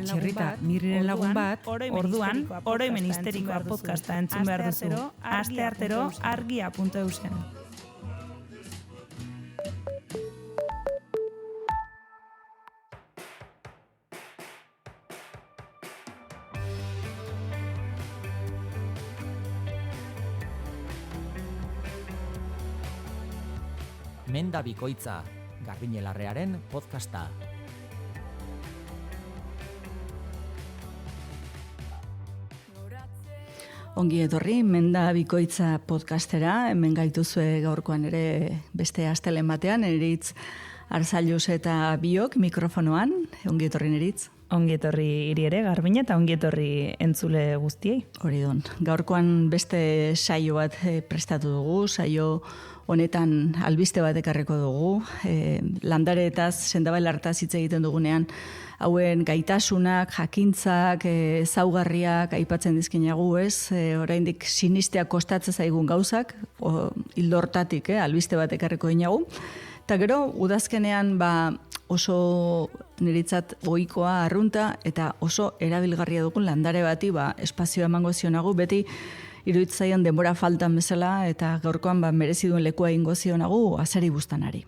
Txerrita, Miriren lagun bat, orduan, oroimen histerikoa podcasta entzun behar duzu. Aste artero, argia.eusen. Menda bikoitza, Garbiñelarrearen podcasta. Ongi etorri, Menda bikoitza podcastera, hemen gaituzue gaurkoan ere beste astelen batean, Eritz Arzailuz eta biok mikrofonoan, ongi etorri Eritz. Ongi etorri hiri ere, Garbiñe, eta ongi etorri entzule guztiei. Hori don, gaurkoan beste saio bat prestatu dugu, saio honetan albiste bat ekarreko dugu, landareetaz, sendabelartaz hitz egiten dugunean, hauen gaitasunak, jakintzak, ezaugarriak aipatzen dizkinagu, ez? Oraindik sinisteak kostatzen zaigun gauzak, ildo hortatik, albiste bat ekarriko dinagu. Eta gero, udazkenean oso niretzat ohikoa arrunta eta oso erabilgarria dugun landare bati espazioa emango zionagu, beti iruditzaion denbora faltan bezala eta gaurkoan merezi duen lekua egingo zionagu Azeri Buztanari.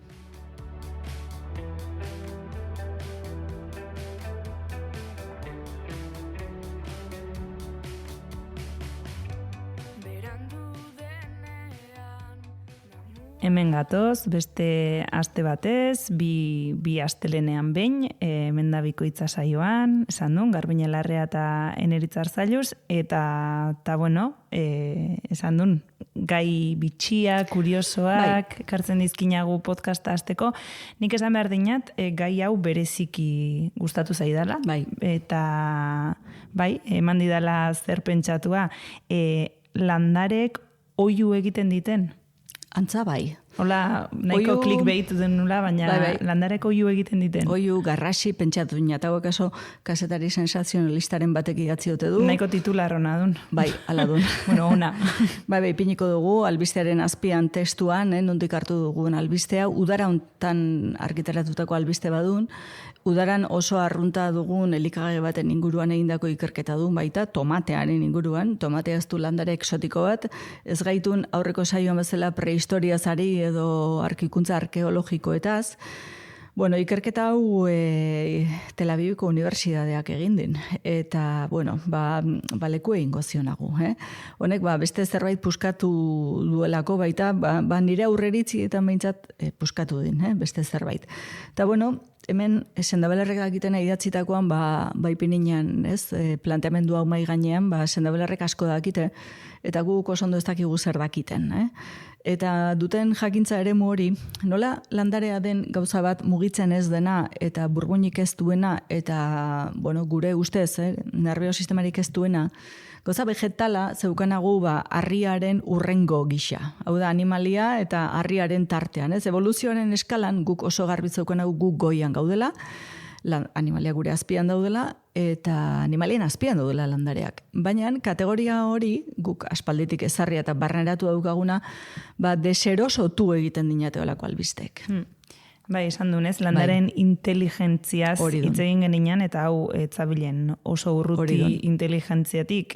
Hemen gatoz, beste aste batez, bi astelenean behin, Menda bikoitza saioan, esan duen, Garbiñelarrea eta Eritz Arzailuz, eta bueno, esan duen, gai bitxia, kuriosoak, kartzen dizkinagu podcasta hasteko, nik esan behar dinat, gai hau bereziki gustatu zaidala, eta eman didala zer pentsatua, landarek oihu egiten diten. Antza bai. Hola, nahiko clickbait den nula, baina landareko oihu egiten diten. Oihu garrasi pentsatu dina, eta kaso kasetari sensazionalistaren batek idatzi dute du. Nahiko titular hona dun. Bai, ala dun. Bueno, ona. Piniko dugu, albistearen azpian testuan, nondik hartu dugun albistea, udara hontan argitaratutako albiste badun, udaran oso arrunta dugun elikagaia baten inguruan egindako ikerketa du, baita tomatearen inguruan, tomatea ez du landare exotiko bat, ez gaitun aurreko saioan bezala prehistoriazari edo arkikuntza arkeologikoetaz. Bueno, ikerketa hau Tel Aviviko Unibertsitateak egin din, eta, leku egingo zionagu. Honek, beste zerbait puskatu duelako baita, nire aurreritzi eta behintzat puskatu din, beste zerbait. Eta, hemen sendabelarrek dakiten idatzitakoan, ipininean, planteamendu hau mai gainean, sendabelarrek asko dakite, eta guk oso ondo ez dakigu zer dakiten, Eta duten jakintza eremu hori, nola landarea den gauza bat mugitzen ez dena eta burbuinik ez duena eta, gure ustez, nervio sistemarik ez duena, gauza vegetala zeukanagu harriaren urrengo gisa. Hau da, animalia eta harriaren tartean, evoluzioaren eskalan guk oso garbi zeukanagu guk goian gaudela, animalia gure azpian daudela eta animalien azpian daudela landareak. Baina kategoria hori guk aspalditik ezarria eta barneratu daukaguna deserosotu egiten dinateolako albistek. Esan dunez, landaren inteligentziaz hitz egin geninan eta hau etzabilen oso urruti inteligentziatik,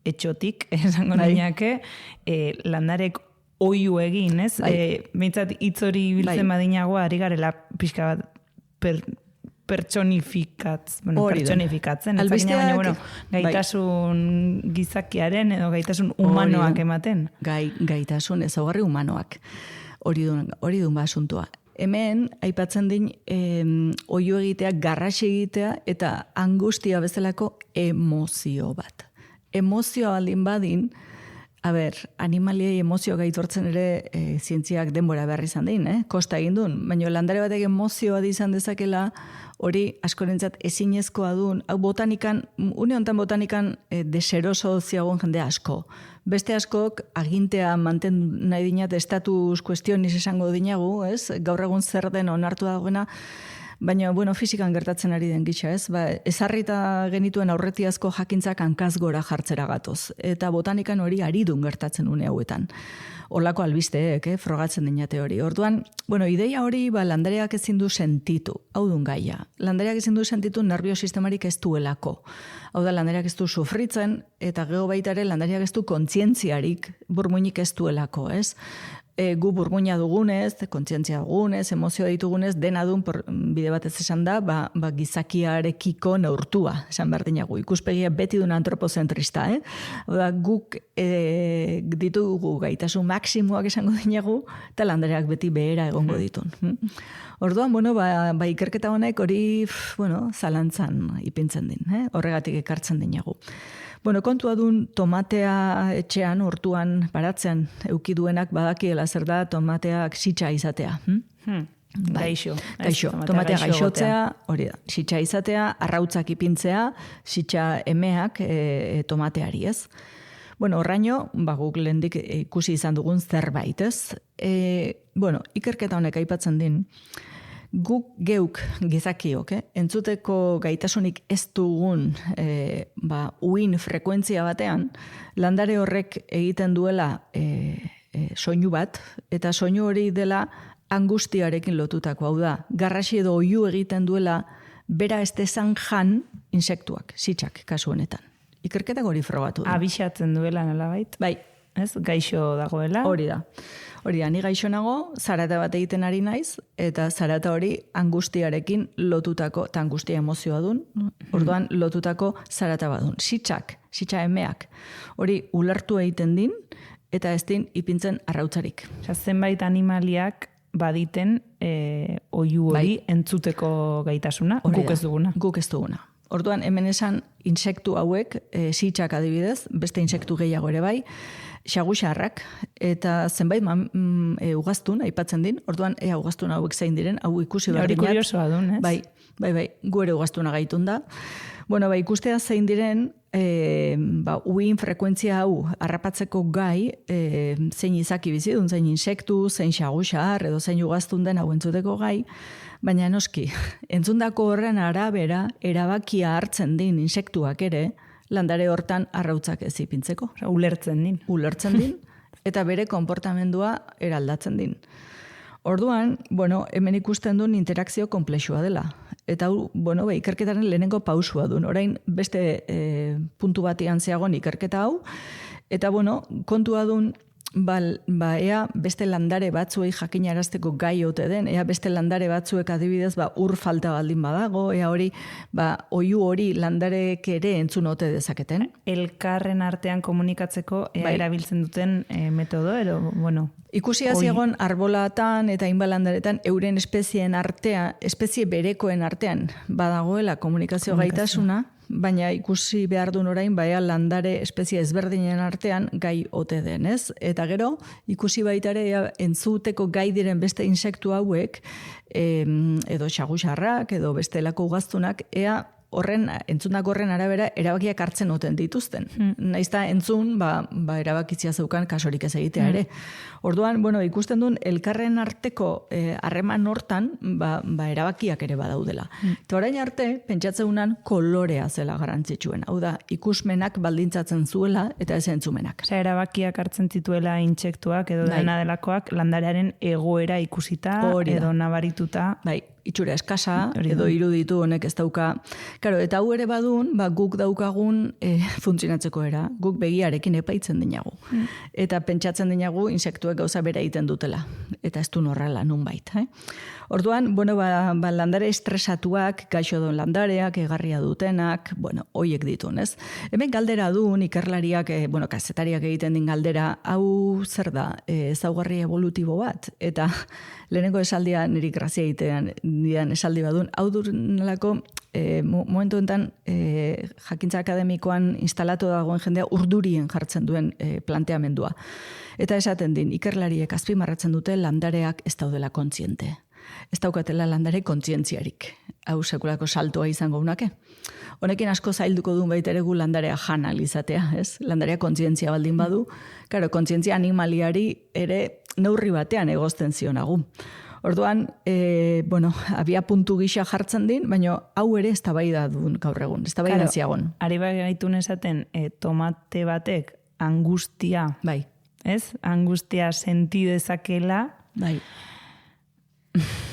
etxotik, esango niñake, landarek oihu egin, ez? Behintzat hitz hori biltzen badinago, ari garela pixka bat pertsonifikatzen. Baina, gaitasun gizakiaren edo gaitasun humanoak ematen. Gaitasun ezaugarri humanoak. Hori dun asuntua. Hemen, aipatzen din, oihu egitea, garrasi egitea eta angustia bezalako emozio bat. Emozioa baldin badin, animaliei emozio gaitortzen ere zientziak denbora behar izan dein, kosta egin duen, baina landare batek emozioa izan dezakela, hori askorentzat ezinezkoa duen, hau botanikan, une honetan botanikan deseroso ziagoen jende asko. Beste askok agintea manten nahi dinat estatus kuestionis esango dinagu, gaur egun zer den onartu dagoena, Baina, bueno, fizikan gertatzen ari den gitxa, ez? Ba, ezarrita genituen aurretiazko jakintzak hankaz gora jartzera gatoz. Eta botanikan hori aridun gertatzen une hauetan. Olako albisteek, frogatzen dinate hori. Orduan, bueno, ideia hori landareak ezin du sentitu, hau dun gaia. Landareak ezin du sentitu nerviosistemarik ez duelako. Hau da, landareak ez du sufritzen, eta gero baita ere landareak ez du kontzientziarik burmuinik ez duelako, ez? Gu burmuina dugunez, kontzientzia dugunez, emozioa ditugunez, dena dun, bide batez esan da, gizakiarekiko neurtua, esan behar dinagu. Ikuspegia beti duen antropozentrista, Oda, guk ditugu gaitasun maksimoak esango dinagu, eta landareak beti behera egongo ditun. Orduan, bueno, ikerketa honek hori, zalantzan ipintzen din, horregatik ekartzen dinagu. Bueno, kontua dun tomatea etxean, hortuan, baratzean, eukiduenak badakiela zer da tomateak sitxa izatea. Gaixo. Tomatea gaixotzea, hori da. Sitxa izatea, arrautzak ipintzea, sitxa emeak tomateari, ez? Bueno, horraino, guk lehendik ikusi izan dugun zerbait, ez? Ikerketa honek aipatzen din, guk geuk gizakiok, entzuteko gaitasunik ez dugun uin frekuentzia batean, landare horrek egiten duela soinu bat, eta soinu hori dela angustiarekin lotutako, hau da, garrasi edo oihu egiten duela bera ez dezan jan insektuak, sitxak kasu honetan. Ikerketak hori frogatu du. Abixatzen duela nolabait? Bai. Ez, gaixo dagoela? Hori da, ni gaixo nago, zarata bat egiten ari naiz, eta zarata hori angustiarekin lotutako, eta angustia emozioa dun, orduan lotutako zarata bat dun. Sitxa emeak, hori ulertu egiten din, eta ez din ipintzen arrautzarik. Zenbait animaliak baditen oihu hori entzuteko gaitasuna, guk ez duguna. Guk ez duguna. Orduan, hemen esan insektu hauek, sitxak adibidez, beste insektu gehiago ere bai, xaguxarrak, eta zenbait ugaztun, aipatzen din, orduan, ugaztun hauek zein diren, hau ikusi behar dinat. Hori kuriosoa dun, ez? Bai, gu ere ugaztuna gaitun da. Bueno, ikustea zein diren, uin frekuentzia hau harrapatzeko gai, zein izaki bizidun, zein insektu, zein xaguxar, edo zein ugaztun den hau entzuteko gai, baina noski, entzundako horren arabera, erabakia hartzen din insektuak ere, landare hortan arrautzak ez ipintzeko. Ulertzen din, eta bere konportamendua eraldatzen din. Orduan, hemen ikusten duen interakzio komplexua dela. Eta ikerketaren lehenengo pausua duen. Orain beste puntu batian zeagon ikerketa hau. Eta kontua duen, ea beste landare batzuei jakinarazteko gai ote den, ea beste landare batzuek adibidez ur falta baldin badago, ea hori, oihu hori landarek ere entzun ote dezaketen. Elkarren artean komunikatzeko erabiltzen duten metodo, Ikusi egon arbolatan eta inbalandaretan euren espezie berekoen artean badagoela komunikazio gaitasuna, baina ikusi behar duen orain, landare espezie ezberdinen artean gai ote den, ez? Eta gero, ikusi baitare entzuteko gai diren beste insektu hauek, edo xaguxarrak, edo bestelako ugaztunak, ea entzundak horren arabera erabakiak hartzen oten dituzten. Naizta entzun, erabakitzia zeukan kasorik ez egitea ere. Orduan, ikusten duen elkarren arteko harreman hortan, erabakiak ere badaudela. Eta orain arte, pentsatzegunan kolorea zela garrantzitsuen. Hau da, ikusmenak baldintzatzen zuela eta ez entzumenak. Erabakiak hartzen zituela intsektuak edo dena delakoak landarearen egoera ikusita edo nabarituta. Itxura eskasa, edo iruditu honek ez dauka. Claro, eta hau ere badun, guk daukagun funtzionatzeko era, guk begiarekin epaitzen dinagu. Eta pentsatzen dinagu insektuek gauza bera egiten dutela. Eta ez du norrela nunbait. Orduan, landare estresatuak, gaixo duen landareak, egarria dutenak, hoiek ditun, ez? Hemen galdera duen ikerlariak, kazetariak egiten din galdera, hau zer da, ezaugarri evolutibo bat? Eta lehenengo esaldia niri grazia egitean dian esaldi badun, hau nolako momentu enten jakintza akademikoan instalatu dagoen jendea urdurien jartzen duen planteamendua. Eta esaten din, ikerlariek azpimarratzen dute landareak ez daudela kontziente. Ez daukatela landare kontzientziarik. Hau sekulako saltoa izango unake. Honekin asko zailduko duen baita ere gu landarea jana izatea, ez? Landarea kontzientzia baldin badu, kontzientzia animaliari ere neurri batean egozten zionagu. Orduan, abia puntu gisa jartzen din, baina hau ere eztabaida duen gaur egun, eztabaida ziagon. Ari gaitun esaten, tomate batek angustia, Bai. ez? Angustia senti dezakela. Bai.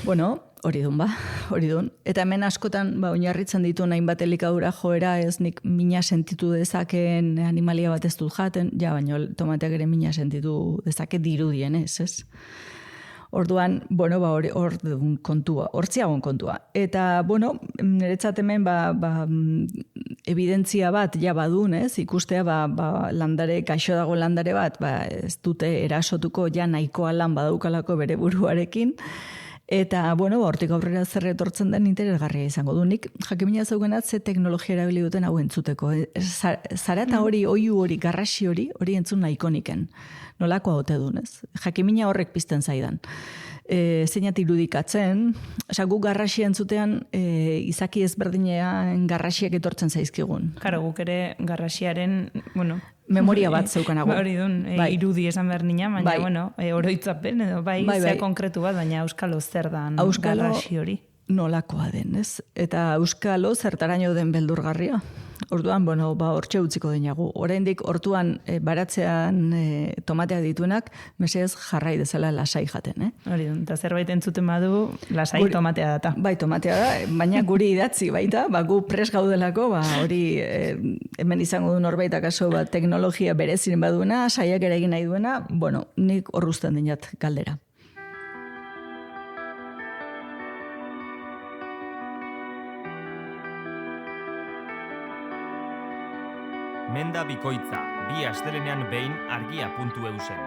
Bueno, hori dun. Eta hemen askotan, oinarritzen ditu hainbat elikadura joera, ez nik mina sentitu dezakeen animalia bat ez dut jaten, baina tomateak ere mina sentitu dezake dirudien, ez? Orduan, hor kontua, hortziagon kontua. Eta, niretzat hemen, evidentzia bat ja badun, ez? Ikustea, gaixo dago landare bat, ez dute erasotuko ja nahikoa lan badaukalako bere buruarekin. Eta, hortik aurrera zer etortzen den interesgarria izango du. Nik jakimina zeugenat ze teknologia erabili duten hau entzuteko. Zarata hori, oiu hori, garrasi hori entzun nahiko niken. Nolakoa ote dunez. Jakimina horrek pizten zaidan. Zeinat irudikatzen, gu garrasi entzutean izaki ezberdinean garrasiak etortzen zaizkigun. Karo, guk ere garrasiaren, memoria bat zeukanago. Hori dun, irudi esan behar nina, baina, oroitzapen, edo zea konkretu bat, baina Euskalo zer dan garrasi hori. Nolakoa den, ez? Eta Euskalo zertaraino den beldurgarria. Orduan, hortxe utziko dinagu. Oraindik hortuan baratzean tomateak dituenak, mesedez jarrai dezala lasai jaten, Hori dun, eta zerbait entzuten badu, lasai tomatea data. Bai, tomatea da, baina guri idatzi baita, gu pres gaudelako, hori hemen izango du norbait akaso teknologia berezin baduena, saiak ere egin nahi duena, nik horruzten dinat galdera. Menda bikoitza, bi astelenean behin argia.eu zen.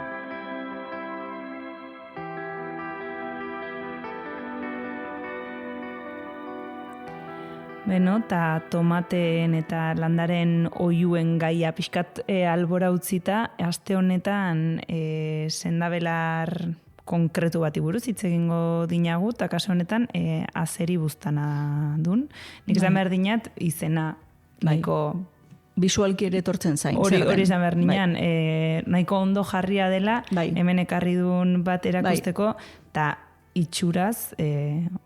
Eta tomateen eta landaren oiuen gaia pixkat albora utzita, aste honetan sendabelar konkretu bati buruz hitz egingo dinagu, eta kasu honetan azeri buztana dun. Nik esan behar dinat izena nahiko bisualki ere etortzen zain. Hori izan behar nian, nahiko ondo jarria dela, hemen ekarri duen bat erakusteko, eta itxuraz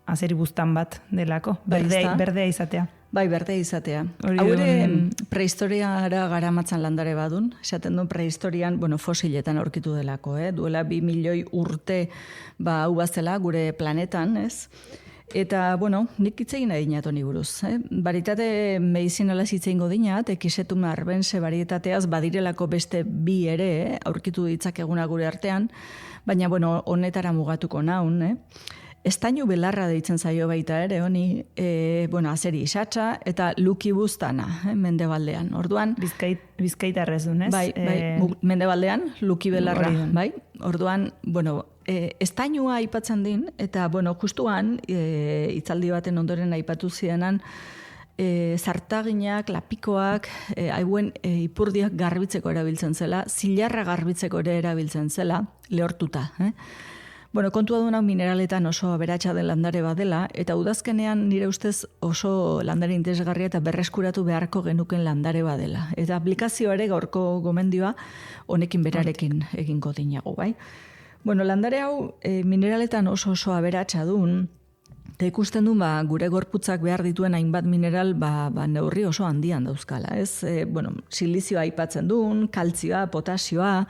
azeri buztan bat delako, berdea izatea. Bai, berdea izatea. Hau ere prehistoriara garamatzan landare badun, esaten duen prehistorian, fosiletan aurkitu delako, duela 2 milioi urte hau bazela gure planetan, ez? Eta, nik hitz egin nahi dinat honi buruz. Baritate medizinala hitz egingo dinat, ekisetum arbense baritateaz badirelako beste 2 ere, aurkitu ditzakeguna gure artean, baina, honetara mugatuko naun, Estainu belarra deitzen zaio baita ere, honi, azeri isatsa eta luki buztana, mendebaldean. Orduan, Bizkaitarrez dun, ez? Bai, mendebaldean, luki belarra, bai? Orduan, estainua aipatzen din, eta, justuan, hitzaldi baten ondoren aipatu zienan, zartaginak, lapikoak, hauen ipurdiak garbitzeko erabiltzen zela, zilarra garbitzeko ere erabiltzen zela, lehortuta, kontua duna mineraletan oso aberatsa den landare badela, eta udazkenean nire ustez oso landare interesgarria eta berreskuratu beharko genuken landare badela. Eta aplikazioa ere gaurko gomendioa honekin berarekin egingo dinago, bai? Landare hau mineraletan oso aberatsa dun, eta ikusten du gure gorputzak behar dituen hainbat mineral neurri oso handian dauzkala, ez? Silizioa aipatzen duen, kaltzioa, potasioa,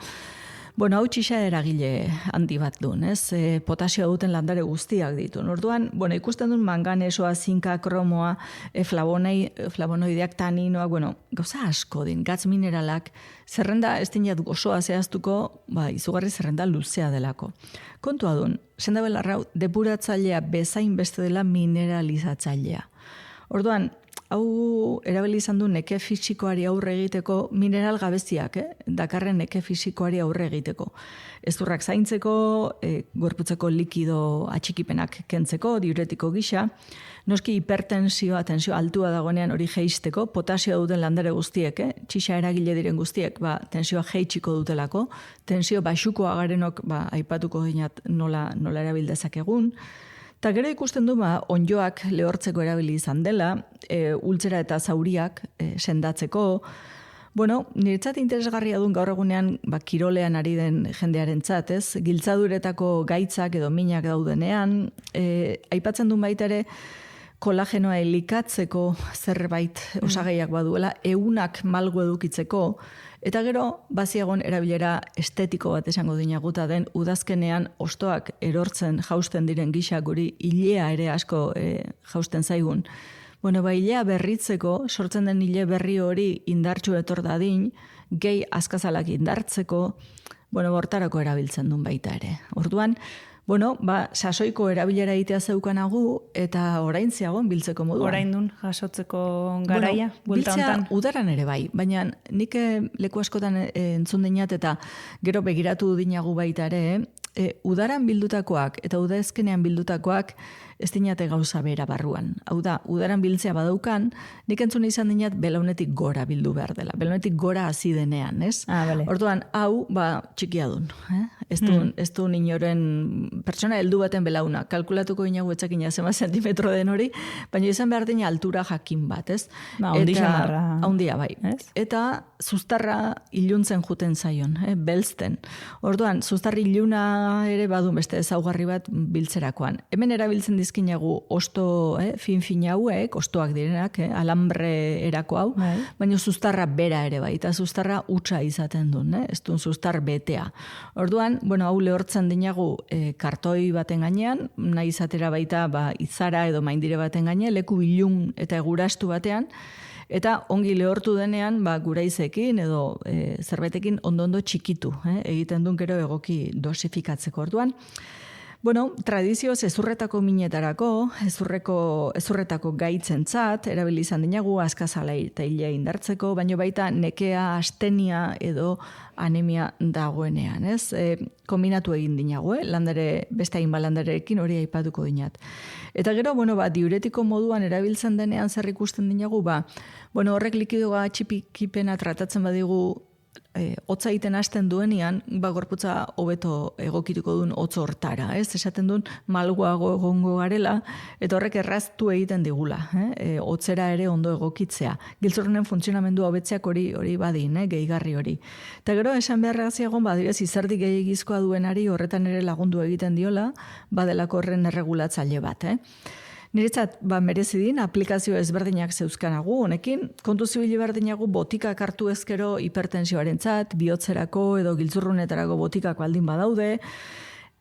hau txixa eragile handi bat duen, ez? Potasioa duten landare guztiak ditu. Orduan, ikusten duen manganesoa, zinka, kromoa, flavonoideak, taninoak, gauza asko din, gatz mineralak, zerrenda ez dinat gozoa zehaztuko, izugarri zerrenda luzea delako. Kontua duen, sendabelarra depuratzailea bezain beste dela mineralizatzailea. Orduan, hau erabili izan du neke fisikoari aurre egiteko mineral gabeziak, dakarren neke fisikoari aurre egiteko. Ezurrak zaintzeko, gorputzeko likido atxikipenak kentzeko, diuretiko gisa, noski hipertensioa, tensio altua dagoenean hori jeisteko, potasioa duten landare guztiek, txixa eragile diren guztiek, tensioa jeitsiko dutelako, tensio baxukoa garenok, aipatuko dinat nola erabildezak egun, eta gero ikusten du, onjoak lehortzeko erabili izan dela, ultzera eta zauriak sendatzeko, Bueno, niretzat interesgarria duen gaur egunean kirolean ari den jendearentzat, ez? Giltzaduretako gaitzak edo minak daudenean, aipatzen duen baita ere, kolagenoa elikatzeko zerbait osagaiak baduela, egunak malgu edukitzeko, eta gero, baziagon erabilera estetiko bat esango dinaguta den, udazkenean ostoak erortzen jausten diren gisa guri ilea ere asko jausten zaigun. Bueno, ilea berritzeko, sortzen den ile berri hori indartsu etor dadin, gehi azkazalak indartzeko, hortarako erabiltzen duen baita ere. Orduan, sasoiko erabilera egitea zeukanagu eta orain ziagon biltzeko moduan. Orain dun jasotzeko garaia, buelta biltzea hontan. udaran ere bai, baina nik leku askotan entzun dinat eta gero begiratu dinagu baita ere, udaran bildutakoak eta udazkenean bildutakoak ez dinate gauza bera barruan. Hau da, udaran biltzea badaukan, nik entzun izan dinat belaunetik gora bildu behar dela. Belaunetik gora hasi denean, ez? Bale. Orduan, hau, txikia dun. Ez du inoren pertsona heldu baten belauna. Kalkulatuko inagu etxakina zema zentimetro den hori, baina izan behar dina altura jakin bat, ez? Haundi xamarra. Haundia, bai. Ez? Eta zuztarra iluntzen juten zaion, belzten. Orduan, zuztarri iluna ere badun beste ezaugarri bat biltzerakoan. Hemen erabiltzen dizkinagu osto fin hauek, ostoak direnak, alambre erako hau, baina zuztarra bera ere bai, eta zuztarra utza izaten duen, ez duen zuztar betea. Orduan, hau lehortzen dinagu kartoi baten gainean, nahi izatera baita izara edo maindire baten gainean, leku ilun eta egurastu batean, eta ongi lehortu denean, guraizekin edo zerbaitekin ondo txikitu, egiten duen gero egoki dosifikatzeko. Orduan, tradizioz ezurretako minetarako, ezurretako gaitzentzat, erabili izan dinagu, azkazala eta hilea indartzeko, baina baita nekea, astenia edo anemia dagoenean, ez? Kombinatu egin dinagu, beste hainbat landarekin hori aipatuko dinat. Eta gero, diuretiko moduan erabiltzen denean zer ikusten dinagu, horrek likidoa txipikipena tratatzen badigu hotza egiten hasten duenean, gorputza hobeto egokituko duen hotz hortara, ez? Esaten duen malguago egongo garela, eta horrek erraztu egiten digula, hotzera ere ondo egokitzea. Giltzurrunen funtzionamendua hobetzeak hori badin, gehigarri hori. Eta gero, esan beharraziagon, badibez, izerdi gehiagizkoa duenari horretan ere lagundu egiten diola, badelako horren erregulatzaile bat, Niretzat, merezidin, aplikazio ezberdinak zeuzkanagu, honekin, kontu zibili berdinagu botikak hartu ezkero hipertensioarentzat, bihotzerako edo giltzurrunetarako botikak baldin badaude,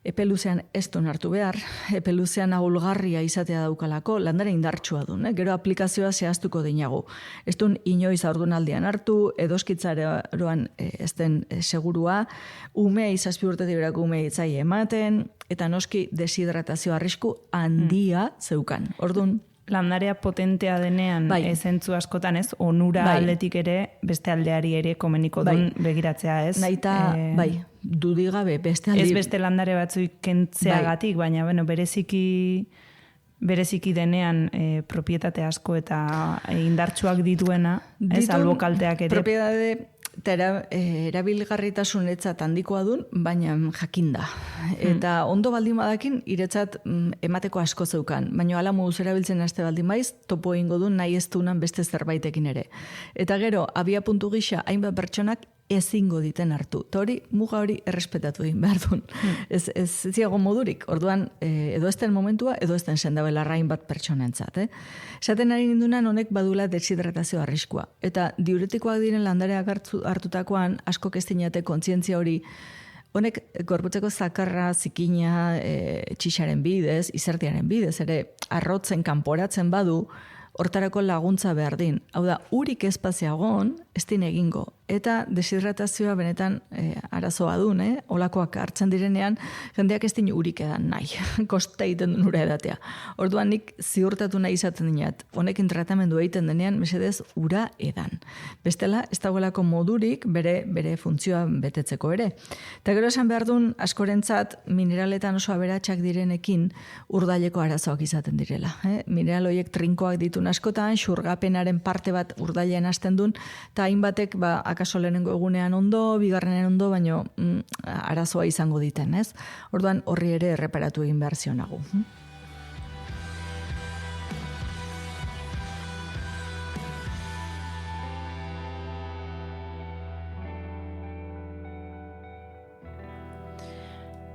epe luzean ez duen hartu behar, epe luzean ahulgarria izatea daukalako, landare indartsua duen, gero aplikazioa zehaztuko dinagu. Ez duen inoiz aurdunaldian hartu, edoskitzaroan ez den segurua, ume izazpi urtetik berako ume itzai ematen, eta noski deshidratazio arrisku handia zeukan. Orduan, landarea potentea denean zentzu askotan ez, onura aldetik ere, beste aldeari ere komeniko duen begiratzea ez. Naita, dudigabe, beste aldi. Ez beste landare batzuik kentzeagatik, baina bereziki denean propietate asko eta indartsuak dituena, ez albokalteak ere. Propietate eta erabilgarritasunetzat handikoa dun, baina jakinda. Eta ondo baldin badakin, iretzat emateko asko zeukan. Baina hala moduz erabiltzen haste baldin baiz, topo egingo dun nahi ez dunan beste zerbaitekin ere. Eta gero, abia puntu gisa, hainbat pertsonak ezingo diten hartu. Eta hori, muga hori errespetatu egin behar duen. Ez ziago modurik. Orduan, edo ez den momentua, edo ez den sendabelarra hainbat pertsonentzat. Esaten ari nindunan, honek badula deshidratazio arriskua. Eta diuretikoak diren landareak hartutakoan, asko kestinate kontzientzia hori, honek gorputzeko zakarra, zikina, txixaren bidez, izertiaren bidez, ere arrotzen, kanporatzen badu, hortarako laguntza behar din. Hau da, urik espaziagon, ez din egingo. Eta deshidratazioa benetan arazoa dun, olakoak hartzen direnean, jendeak ez din urik edan nahi. Kosta egiten duen ura edatea. Orduan nik ziurtatu nahi izaten dinat. Honekin tratamendu egiten denean, mesedez, ura edan. Bestela, ez dagoelako modurik bere funtzioa betetzeko ere. Eta gero esan behar duen, askorentzat, mineraletan oso aberatsak direnekin urdaileko arazoak izaten direla. Mineral horiek trinkoak ditun askotan, xurgapenaren parte bat urdailean hasten duen, eta hainbatek akaso lehenengo egunean ondo, bigarrenen ondo, baino arazoa izango diten, ez? Orduan horri ere erreparatu egin behar zionagu.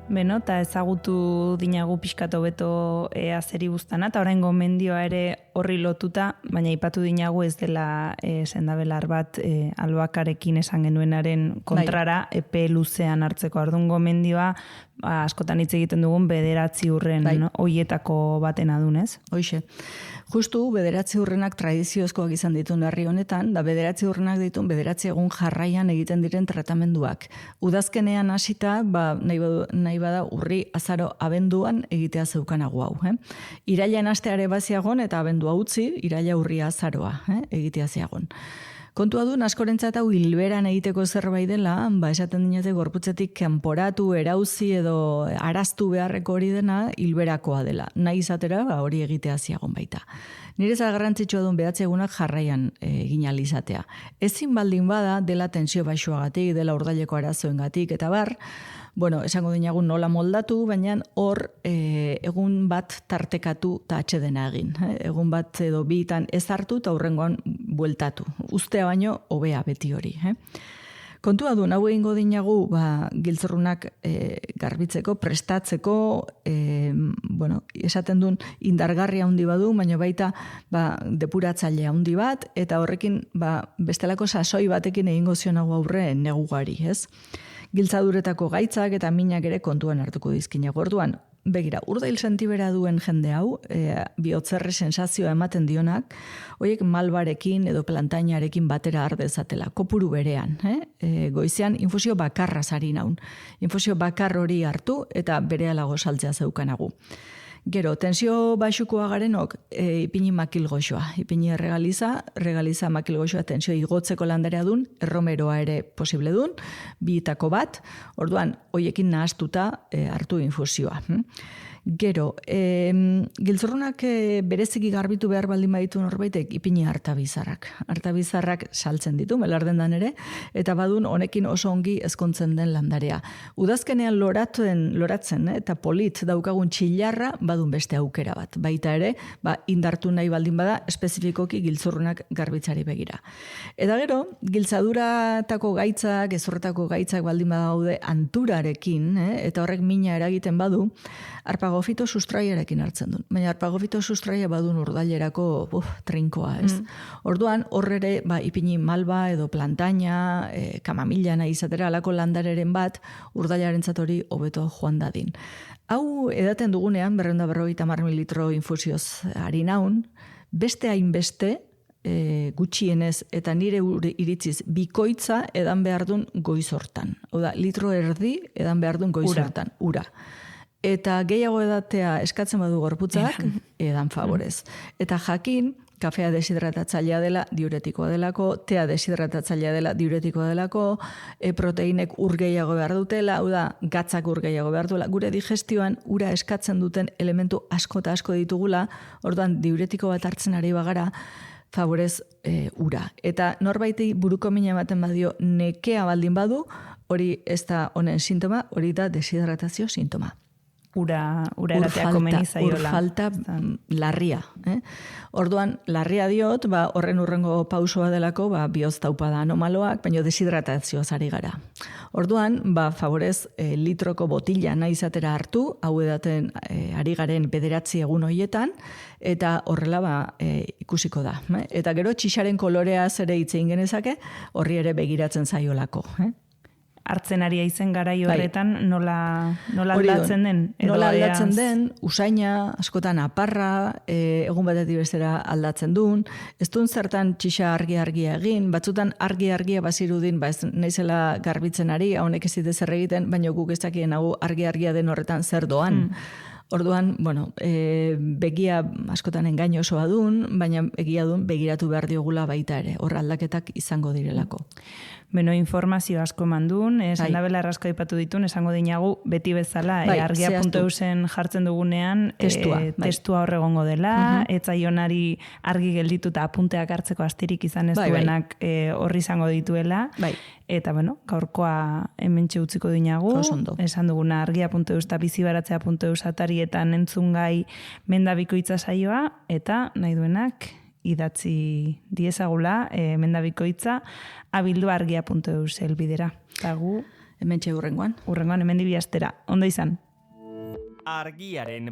Beno, eta ezagutu dinagu pixkatu beto zeri guztana, eta orain gomendioa ere horri lotuta, baina ipatu dinagu ez dela sendabelar bat albakarekin esan genuenaren kontrara epe luzean hartzeko. Orduan gomendioa askotan hitz egiten dugun 9 urren hoietako baten adunez. Hoixe. Justu 9 urrenak tradiziozkoak izan dituen herri honetan, da 9 urrenak dituen 9 egun jarraian egiten diren tratamenduak. Udazkenean hasita, nahi bada urri, azaro, abenduan egitea zeukanago hau. Irailean hasteare baziagon eta abendua utzi, iraila urri azaroa egitea ziagon. Kontua du, askorentzat hau hilberan egiteko zerbait dela, esaten dinete gorputzetik kanporatu, erauzi edo araztu beharreko hori dena hilberakoa dela. Nahi izatera hori egitea ziagon baita. Nireza garrantzitsua duen 9 egunak jarraian egin ahal izatea. Ezin baldin bada dela tensio baixuagatik, dela urdaileko arazoengatik eta bar, esango dinagun nola moldatu, baina hor egun bat tartekatu eta atxedena egin. Egun bat edo bitan ez hartu eta hurrengoan bueltatu. Ustea baino, hobea beti hori. Kontua du, hau egingo dinagu giltzurrunak garbitzeko, prestatzeko, esaten duen indargarria handi badu, baina baita depuratzailea handi bat, eta horrekin bestelako sasoi batekin egingo zionago aurre negugari, ez? Giltzaduretako gaitzak eta minak ere kontuan hartuko dizkinak. Orduan, begira, urdail sentibera duen jende hau, bihotzerre sensazioa ematen dionak, horiek malbarekin edo plantainarekin batera ardezatela, kopuru berean. Goizean infusio bakarra zari naun. Infusio bakar hori hartu eta berealago saltzea zeukanagu. Gero, tensio baxukoa garenok ipini makilgoxoa. Ipini regaliza makilgoxoa tensio igotzeko landarea dun, erromeroa ere posible dun, biitako bat, orduan, hoiekin nahaztuta hartu infusioa. Gero, giltzurrunak bereziki garbitu behar baldin baditu norbaitek ipini hartabizarrak. Hartabizarrak saltzen ditu, melardendan ere, eta badun honekin oso ongi ezkontzen den landarea. Udazkenean loratzen eta polit daukagun txilarra badun beste aukera bat. Baita ere, indartu nahi baldin bada, espezifikoki giltzurrunak garbitzari begira. Eta gero, giltzaduratako gaitzak, gezurretako gaitzak baldin badaude anturarekin, eta horrek mina eragiten badu, arpagofito sustraiarekin hartzen duen. Baina arpagofito sustraia badun urdailerako trinkoa, ez? Orduan, horrere, ipini malba edo plantaina, kamamila nahi izatera, alako landareren bat, urdailarentzat hori hobeto joan dadin. Hau edaten dugunean, 250 mililitro infusioz harinaun, beste hainbeste, gutxienez eta nire iritziz bikoitza edan behar duen goiz hortan. Oda, litro erdi edan behar duen goiz hortan, ura. Eta gehiago edatea eskatzen badu gorputzak, edan favorez. Eta jakin, kafea deshidratatzailea dela, diuretikoa delako, tea deshidratatzailea dela, diuretikoa delako, proteinek ur gehiago behar dutela, gatzak ur gehiago behar duela. Gure digestioan ura eskatzen duten elementu asko eta asko ditugula, orduan diuretiko bat hartzen ari bagara, favorez ura. Eta norbaiti buruko mina ematen badio nekea baldin badu, hori ez da honen sintoma, hori da deshidratazio sintoma. Ura eratea komeni zaiola. Ur falta larria. Orduan, larria diot, horren urrengo pausoa delako, bihotz taupada anomaloak, baina deshidratazioaz ari gara. Orduan, favorez, litroko botila nahi izatera hartu, hau edaten ari garen 9 egun hoietan, eta horrela ikusiko da. Eta gero, txixaren koloreaz ere hitzein genezake, horri ere begiratzen zaiolako. Hartzen ari aizen garai horretan nola aldatzen den? Nola aldatzen den, usaina, askotan aparra, egun batetik bestera aldatzen duen, ez duen zertan txixa argi-argia egin, batzutan argi-argia bazirudin, ez naizela garbitzen ari, honek ez zer egiten, baina guk ez dakien hau argi-argia den horretan zer doan. Orduan, begia askotan engaino osoa duen, baina egia duen begiratu behar diogula baita ere, hor aldaketak izango direlako. Beno, informazio asko mandun, Sendabela asko aipatu ditun, esango dinagu beti bezala, argia.eusen jartzen dugunean, testua horregongo dela, etzaionari argi geldituta apunteak hartzeko astirik izan ez duenak horri izango dituela, eta gaurkoa hementxe utziko dinagu, esan duguna argia.eus eta bizibaratzea.eus atarietan entzungai mendabikoitza saioa, eta nahi duenak idatzi diezagula mendabikoitza abilduargia.eus elbidera. Eta gu Hementxe hurrengoan. Hurrengoan hemendi bi astera. Ondo izan. Argiaren